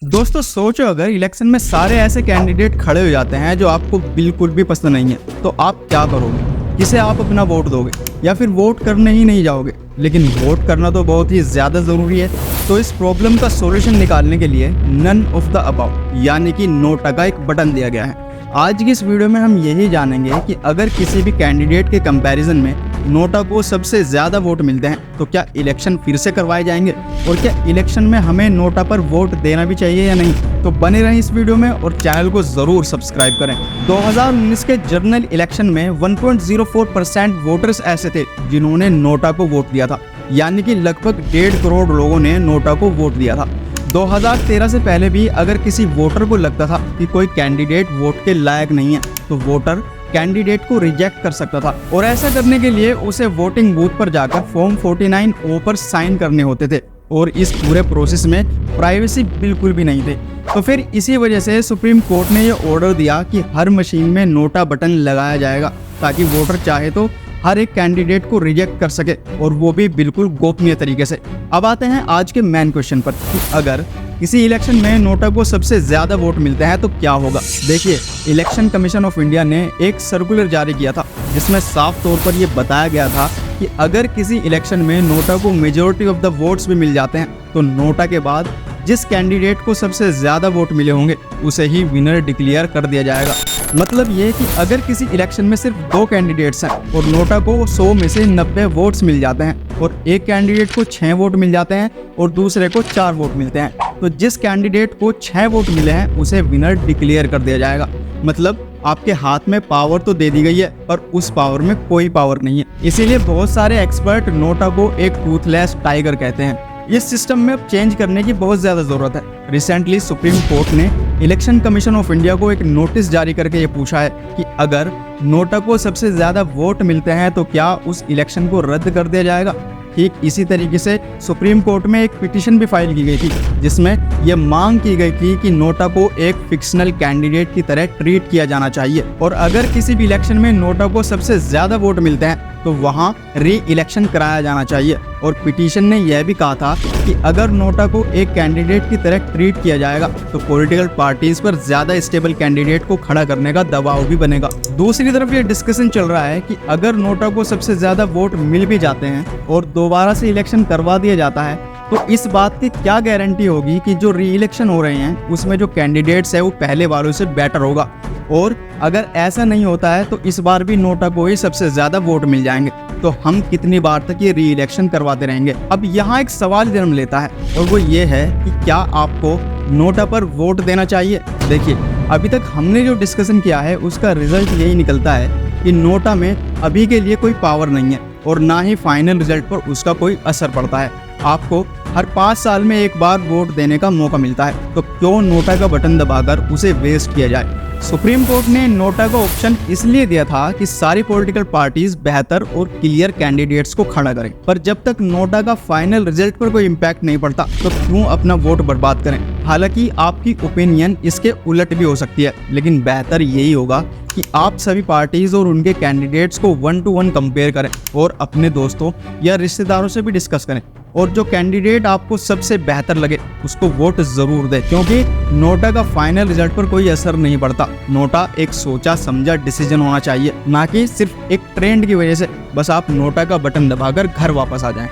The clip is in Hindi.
दोस्तों सोचो, अगर इलेक्शन में सारे ऐसे कैंडिडेट खड़े हो जाते हैं जो आपको बिल्कुल भी पसंद नहीं है, तो आप क्या करोगे? किसे आप अपना वोट दोगे या फिर वोट करने ही नहीं जाओगे? लेकिन वोट करना तो बहुत ही ज़्यादा ज़रूरी है। तो इस प्रॉब्लम का सॉल्यूशन निकालने के लिए नन ऑफ द अबाउ यानी कि नोटा का एक बटन दिया गया है। आज की इस वीडियो में हम यही जानेंगे कि अगर किसी भी कैंडिडेट के कंपैरिजन में नोटा को सबसे ज़्यादा वोट मिलते हैं तो क्या इलेक्शन फिर से करवाए जाएंगे, और क्या इलेक्शन में हमें नोटा पर वोट देना भी चाहिए या नहीं। तो बने रहें इस वीडियो में और चैनल को ज़रूर सब्सक्राइब करें। 2019 के जनरल इलेक्शन में 1.04% वोटर्स ऐसे थे जिन्होंने नोटा को वोट दिया था, यानी कि लगभग 1.5 करोड़ लोगों ने नोटा को वोट दिया था। 2013 से पहले भी अगर किसी वोटर को लगता था कि कोई कैंडिडेट वोट के लायक नहीं है तो वोटर कैंडिडेट को रिजेक्ट कर सकता था, और ऐसा करने के लिए उसे वोटिंग बूथ पर जाकर फॉर्म 49O पर साइन करने होते थे, और इस पूरे प्रोसेस में प्राइवेसी बिल्कुल भी नहीं थे। तो फिर इसी वजह से सुप्रीम कोर्ट ने ये ऑर्डर दिया कि हर मशीन में नोटा बटन लगाया जाएगा, ताकि वोटर चाहे तो हर एक कैंडिडेट को रिजेक्ट कर सके, और वो भी बिल्कुल गोपनीय तरीके से। अब आते हैं आज के मेन क्वेश्चन पर कि अगर किसी इलेक्शन में नोटा को सबसे ज्यादा वोट मिलते हैं तो क्या होगा। देखिए, इलेक्शन कमीशन ऑफ इंडिया ने एक सर्कुलर जारी किया था जिसमें साफ तौर पर यह बताया गया था कि अगर किसी इलेक्शन में नोटा को मेजॉरिटी ऑफ द वोट्स भी मिल जाते हैं तो नोटा के बाद जिस कैंडिडेट को सबसे ज्यादा वोट मिले होंगे उसे ही विनर डिक्लेयर कर दिया जाएगा। मतलब ये कि अगर किसी इलेक्शन में सिर्फ 2 कैंडिडेट्स हैं और नोटा को 100 में से 90 वोट्स मिल जाते हैं, और एक कैंडिडेट को 6 वोट मिल जाते हैं और दूसरे को 4 वोट मिलते हैं, तो जिस कैंडिडेट को 6 वोट मिले हैं उसे विनर डिक्लेयर कर दिया जाएगा। मतलब आपके हाथ में पावर तो दे दी गई है पर उस पावर में कोई पावर नहीं है। इसीलिए बहुत सारे एक्सपर्ट नोटा को एक टूथलेस टाइगर कहते हैं। इस सिस्टम में अब चेंज करने की बहुत ज़्यादा ज़रूरत है। रिसेंटली सुप्रीम कोर्ट ने इलेक्शन कमीशन ऑफ इंडिया को एक नोटिस जारी करके ये पूछा है कि अगर नोटा को सबसे ज़्यादा वोट मिलते हैं तो क्या उस इलेक्शन को रद्द कर दिया जाएगा। ठीक इसी तरीके से सुप्रीम कोर्ट में एक पिटीशन भी फाइल की गई थी जिसमें यह मांग की गई थी कि नोटा को एक फिक्शनल कैंडिडेट की तरह ट्रीट किया जाना चाहिए, और अगर किसी भी इलेक्शन में नोटा को सबसे ज़्यादा वोट मिलते हैं तो वहां री इलेक्शन कराया जाना चाहिए। और पिटीशन ने यह भी कहा था कि अगर नोटा को एक कैंडिडेट की तरह ट्रीट किया जाएगा तो पॉलिटिकल पार्टीज पर ज्यादा स्टेबल कैंडिडेट को खड़ा करने का दबाव भी बनेगा। दूसरी तरफ ये डिस्कशन चल रहा है कि अगर नोटा को सबसे ज्यादा वोट मिल भी जाते हैं और दोबारा से इलेक्शन करवा दिया जाता है तो इस बात की क्या गारंटी होगी कि जो री इलेक्शन हो रहे हैं उसमें जो कैंडिडेट्स है वो पहले वालों से बेटर होगा। और अगर ऐसा नहीं होता है तो इस बार भी नोटा को ही सबसे ज्यादा वोट मिल जाएंगे, तो हम कितनी बार तक ये री इलेक्शन करवाते रहेंगे। अब यहाँ एक सवाल जन्म लेता है और वो ये है कि क्या आपको नोटा पर वोट देना चाहिए। देखिए, अभी तक हमने जो डिस्कशन किया है उसका रिजल्ट यही निकलता है कि नोटा में अभी के लिए कोई पावर नहीं है और ना ही फाइनल रिजल्ट पर उसका कोई असर पड़ता है। आपको हर 5 साल में एक बार वोट देने का मौका मिलता है, तो क्यों नोटा का बटन दबाकर उसे वेस्ट किया जाए। सुप्रीम कोर्ट ने नोटा का ऑप्शन इसलिए दिया था कि सारी पॉलिटिकल पार्टीज बेहतर और क्लियर कैंडिडेट्स को खड़ा करें, पर जब तक नोटा का फाइनल रिजल्ट पर कोई इम्पैक्ट नहीं पड़ता तो क्यों अपना वोट बर्बाद करें। हालांकि आपकी ओपिनियन इसके उलट भी हो सकती है, लेकिन बेहतर यही होगा कि आप सभी पार्टीज और उनके कैंडिडेट्स को 1 to 1 कंपेयर करें और अपने दोस्तों या रिश्तेदारों से भी डिस्कस करें, और जो कैंडिडेट आपको सबसे बेहतर लगे उसको वोट जरूर दें, क्योंकि नोटा का फाइनल रिजल्ट पर कोई असर नहीं पड़ता। नोटा एक सोचा समझा डिसीजन होना चाहिए, ना कि सिर्फ एक ट्रेंड की वजह से बस आप नोटा का बटन दबाकर घर वापस आ जाएं।